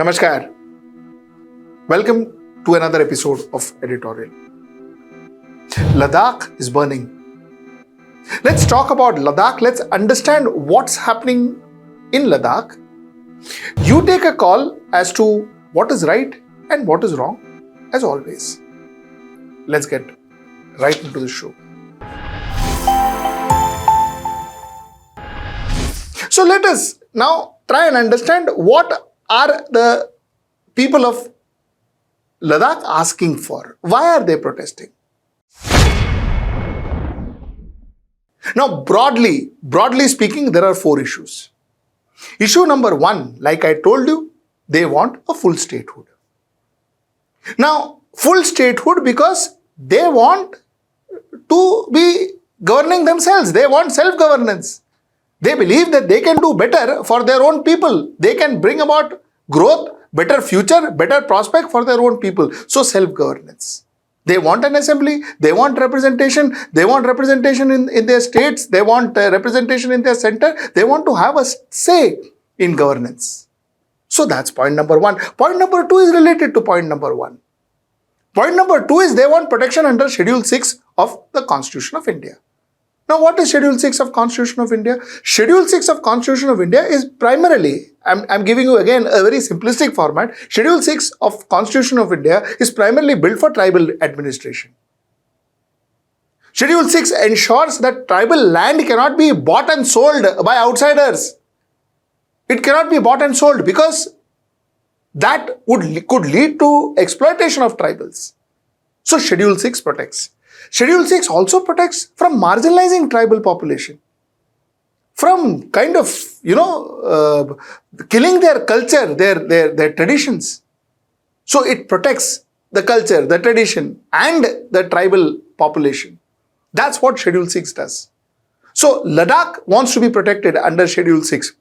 Namaskar. Welcome to another episode of Editorial. Ladakh is burning. Let's talk about Ladakh. Let's understand what's happening in Ladakh. You take a call as to what is right and what is wrong, as always. Let's get right into the show. So let us now try and understand what are the people of Ladakh asking for. Why are they protesting? Now, broadly speaking, there are four issues. Issue number one, like I told you, they want a full statehood. Now, full statehood because they want to be governing themselves. They want self-governance. They believe that they can do better for their own people. They can bring about growth, better future, better prospect for their own people. So self-governance. They want an assembly, they want representation in their states, they want representation in their center, they want to have a say in governance. So that's point number one. Point number two is related to point number one. Point number two is they want protection under Schedule 6 of the Constitution of India. Now, what is Schedule 6 of Constitution of India? Schedule 6 of Constitution of India is primarily, I'm giving you again a very simplistic format. Schedule 6 of Constitution of India is primarily built for tribal administration. Schedule 6 ensures that tribal land cannot be bought and sold by outsiders. It cannot be bought and sold because that could lead to exploitation of tribals. So Schedule 6 protects. Schedule 6 also protects from marginalizing tribal population, from kind of, killing their culture, their traditions. So it protects the culture, the tradition and the tribal population. That's what Schedule 6 does. So Ladakh wants to be protected under Schedule 6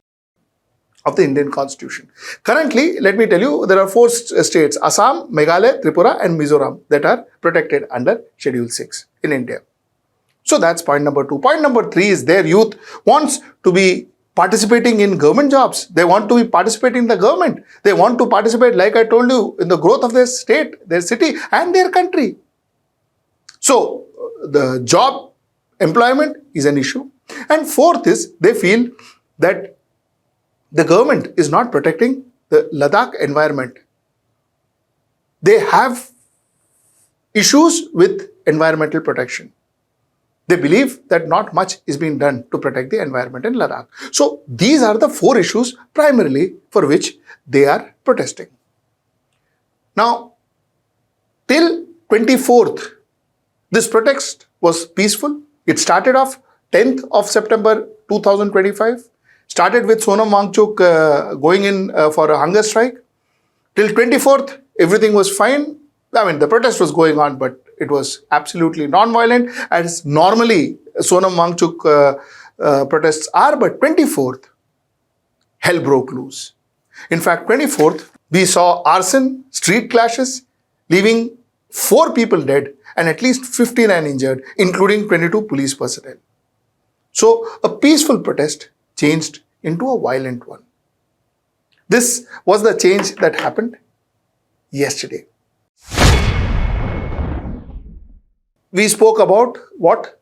of the Indian Constitution. Currently, let me tell you, there are four states, Assam, Meghalaya, Tripura and Mizoram, that are protected under Schedule 6 in India. So that's point number two. Point number three is their youth wants to be participating in government jobs. They want to be participating in the government. They want to participate, like I told you, in the growth of their state, their city and their country. So the job employment is an issue. And fourth is they feel that the government is not protecting the Ladakh environment. They have issues with environmental protection. They believe that not much is being done to protect the environment in Ladakh. So these are the four issues primarily for which they are protesting. Now, till 24th, this protest was peaceful. It started off 10th of September 2025. Started with Sonam Wangchuk going in for a hunger strike. Till 24th, everything was fine. I mean, the protest was going on, but it was absolutely non-violent, as normally Sonam Wangchuk protests are. But 24th, hell broke loose. In fact, 24th, we saw arson, street clashes, leaving 4 people dead and at least 59 injured, including 22 police personnel. So, a peaceful protest changed into a violent one. This was the change that happened yesterday. We spoke about what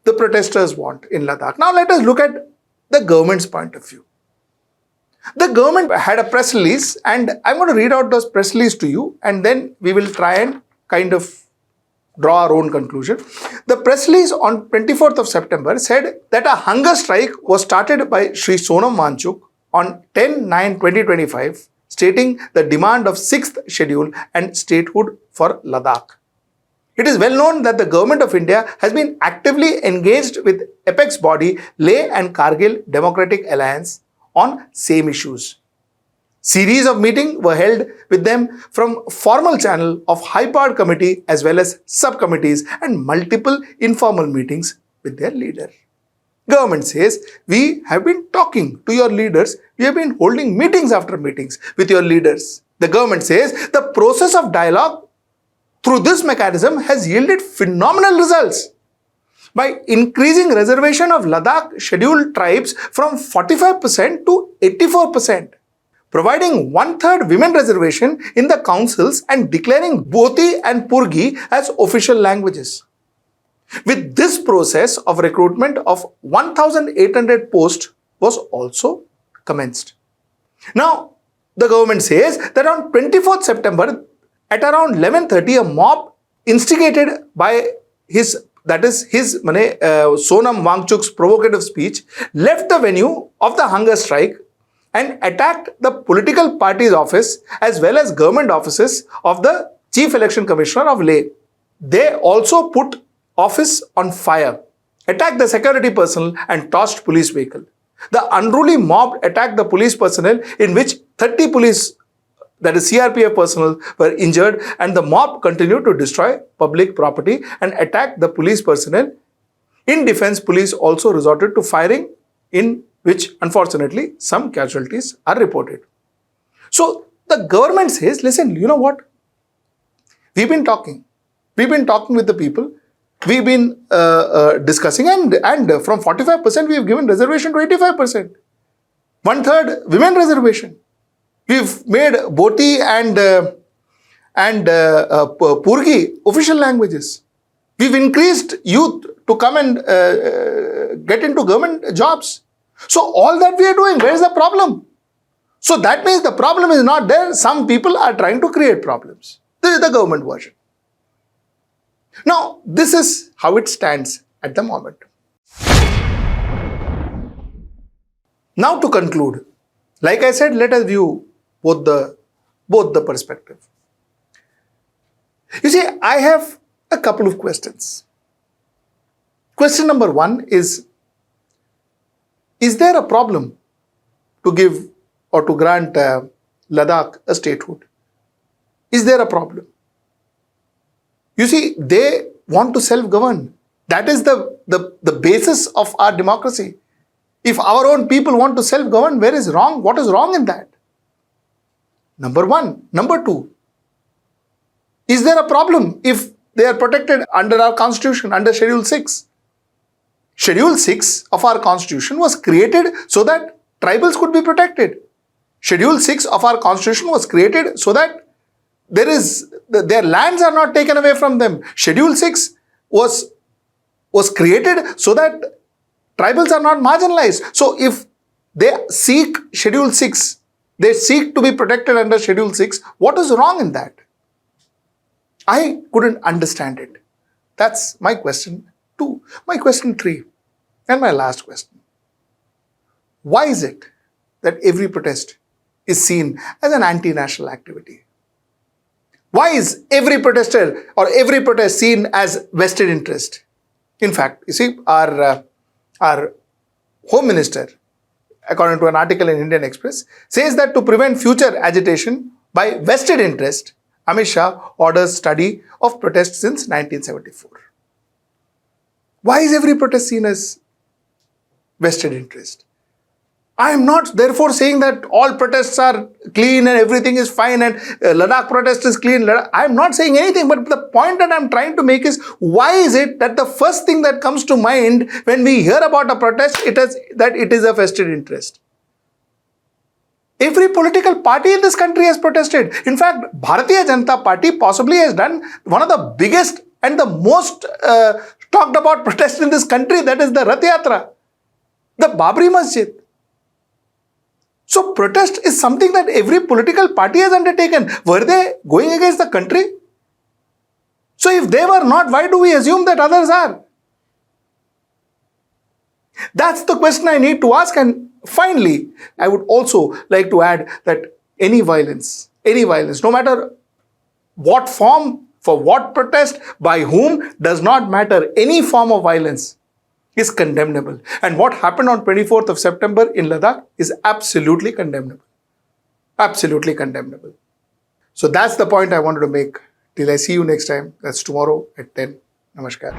the protesters want in Ladakh. Now let us look at the government's point of view. The government had a press release, and I'm going to read out those press release to you, and then we will try and kind of draw our own conclusion. The press release on 24th of September said that a hunger strike was started by Shri Sonam Wangchuk on 10/9/2025, stating the demand of 6th schedule and statehood for Ladakh. It is well known that the Government of India has been actively engaged with apex body Leh and Kargil Democratic Alliance on same issues. Series of meetings were held with them from formal channel of high-powered committee as well as subcommittees and multiple informal meetings with their leader. Government says, we have been talking to your leaders. We have been holding meetings after meetings with your leaders. The government says the process of dialogue through this mechanism has yielded phenomenal results. By increasing reservation of Ladakh scheduled tribes from 45% to 84%, providing one-third women reservation in the councils and declaring Boti and Purgi as official languages. With this process of recruitment of 1,800 posts was also commenced. Now, the government says that on 24th September at around 11:30, a mob instigated by Sonam Wangchuk's provocative speech left the venue of the hunger strike and attacked the political party's office as well as government offices of the Chief Election Commissioner of Leh. They also put office on fire, attacked the security personnel and tossed police vehicle. The unruly mob attacked the police personnel, in which 30 police, that is CRPF personnel, were injured, and the mob continued to destroy public property and attack the police personnel. In defense, police also resorted to firing, in which unfortunately some casualties are reported. So the government says, listen, you know what? We've been talking with the people. We've been discussing, and from 45% we have given reservation to 85%. One-third women reservation. We've made Boti and Purgi official languages. We've increased youth to come and get into government jobs. So all that we are doing, where is the problem? So that means the problem is not there. Some people are trying to create problems. This is the government version. Now, this is how it stands at the moment. Now to conclude, like I said, let us view both the perspective. You see, I have a couple of questions. Question number one is there a problem to give or to grant Ladakh a statehood? Is there a problem? You see, they want to self-govern. That is the basis of our democracy. If our own people want to self-govern, where is wrong? What is wrong in that? Number one. Number two, is there a problem if they are protected under our constitution, under Schedule 6? Schedule 6 of our constitution was created so that tribals could be protected. Schedule 6 of our constitution was created so that their lands are not taken away from them. Schedule 6 was created so that tribals are not marginalized. So if they seek Schedule 6, they seek to be protected under Schedule 6, what is wrong in that? I couldn't understand it. That's my question 2. My question 3 and my last question. Why is it that every protest is seen as an anti-national activity? Why is every protester or every protest seen as vested interest? In fact, you see, our Home Minister, according to an article in Indian Express, says that to prevent future agitation by vested interest, Amit Shah orders study of protests since 1974. Why is every protest seen as vested interest? I am not therefore saying that all protests are clean and everything is fine and Ladakh protest is clean. I am not saying anything, but the point that I am trying to make is, why is it that the first thing that comes to mind when we hear about a protest, it is a vested interest? Every political party in this country has protested. In fact, Bharatiya Janata Party possibly has done one of the biggest and the most talked about protests in this country, that is the Rath Yatra, the Babri Masjid. So protest is something that every political party has undertaken. Were they going against the country? So if they were not, why do we assume that others are? That's the question I need to ask. And finally, I would also like to add that any violence, no matter what form, for what protest, by whom, does not matter. Any form of violence is condemnable. And what happened on 24th of September in Ladakh is absolutely condemnable. Absolutely condemnable. So that's the point I wanted to make. Till I see you next time. That's tomorrow at 10. Namaskar.